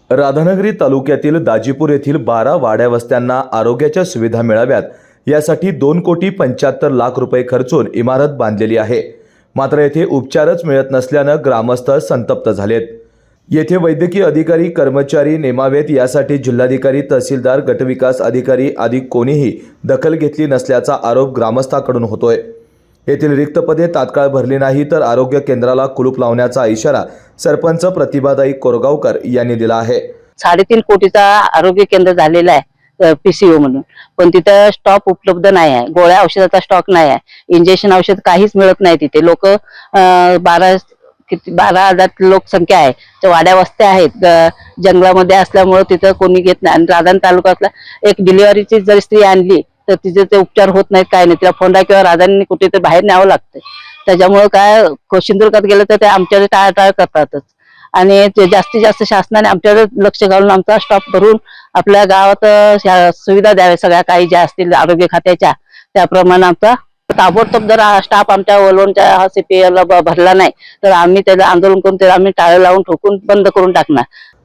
राधानगरी तालुक्यातील दाजीपूर येथील 12 वाड्या वस्त्यांना आरोग्याच्या सुविधा मिळाव्यात यासाठी 2,75,00,000 रुपये खर्चून इमारत बांधलेली आहे। मात्र येथे उपचारच मिळत नसल्याने ग्रामस्थ संतप्त झालेत। येथे वैद्यकीय अधिकारी कर्मचारी नेमावेत यासाठी जिल्हाधिकारी तहसीलदार गटविकास अधिकारी आदी कोणीही दखल घेतली नसल्याचा आरोप ग्रामस्थांकडून होतोय। येथील रिक्त पदे तात्काळ भरली नाही तर आरोग्य केंद्राला कुलूप लावण्याचा इशारा सरपंच प्रतिभाताई कोरगावकर यांनी दिला आहे। 3.5 कोटीचा आरोग्य केंद्र झालेला आहे पीसीओ म्हणून, पण तिथं स्टॉक उपलब्ध नाही आहे, गोळ्या औषधाचा स्टॉक नाही आहे, इंजेक्शन औषध काहीच मिळत नाही। तिथे लोक 12,000 लोकसंख्या आहे, तर वाड्या वस्त्या आहेत, जंगलामध्ये असल्यामुळे तिथं कोणी घेत नाही। आणि राधान तालुक्यातला एक डिलिव्हरीची जर स्त्री आणली तर तिचे ते उपचार होत नाहीत, काय नाही, तिला फोंडा किंवा राधांनी कुठे तर बाहेर न्यावं लागतं। त्याच्यामुळे काय सिंधुदुर्गात गेलं तर ते आमच्याकडे टाळाटाळ करतातच। आणि ते जास्तीत जास्त शासनाने आमच्याकडे लक्ष घालून आमचा स्टॉप भरून आपल्या गावात सुविधा द्याव्या, सगळ्या काही ज्या असतील आरोग्य खात्याच्या त्याप्रमाणे आमचा ताबडतोब जर स्टाफ आमच्या वलोनच्या सीपीएल भरला नाही तर आम्ही त्याला आंदोलन करून त्याला आम्ही टाळे लावून ठोकून बंद करून टाकणार।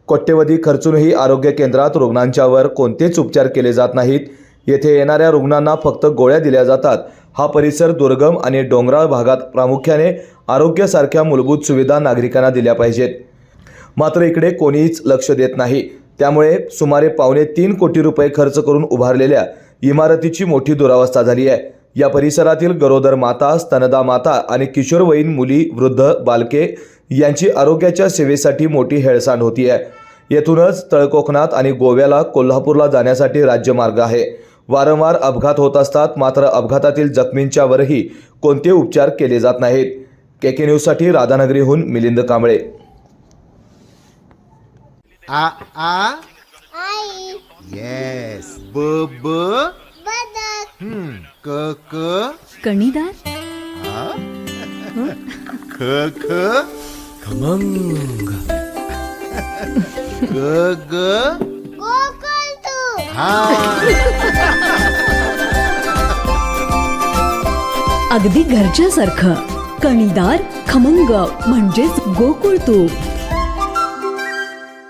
कोट्यवधी खर्चूनही आरोग्य केंद्रात रुग्णांच्यावर कोणतेच उपचार केले जात नाहीत। येथे येणाऱ्या रुग्णांना फक्त गोळ्या दिल्या जातात। हा परिसर दुर्गम आणि डोंगराळ भागात प्रामुख्याने आरोग्यासारख्या मूलभूत सुविधा नागरिकांना दिल्या पाहिजेत, मात्र इकडे कोणीच लक्ष देत नाही। त्यामुळे सुमारे 2.25 कोटी रुपये खर्च करून उभारलेल्या इमारतीची मोठी दुरावस्था झाली आहे। या परिसरातील गरोदर माता, स्तनदा माता आणि किशोरवयीन मुली, वृद्ध, बालके यांची आरोग्याच्या सेवेसाठी मोठी हेळसांड होती आहे। येथूनच तळकोकणात आणि गोव्याला, कोल्हापूरला जाण्यासाठी राज्यमार्ग आहे। वारंवार अपघात होत असतात, मात्र अपघातातील जखमींच्यावरही कोणते उपचार केले जात नाहीत। केके न्यूजसाठी राधानगरीहून मिलिंद कांबळे। आ आ आई येस ब ब बदक क क कणीदार ख ख खमंग ग ग गोकुळतू हा अगदी घरच्यासारखं कणीदार खमंग म्हणजेच गोकुळ तूप।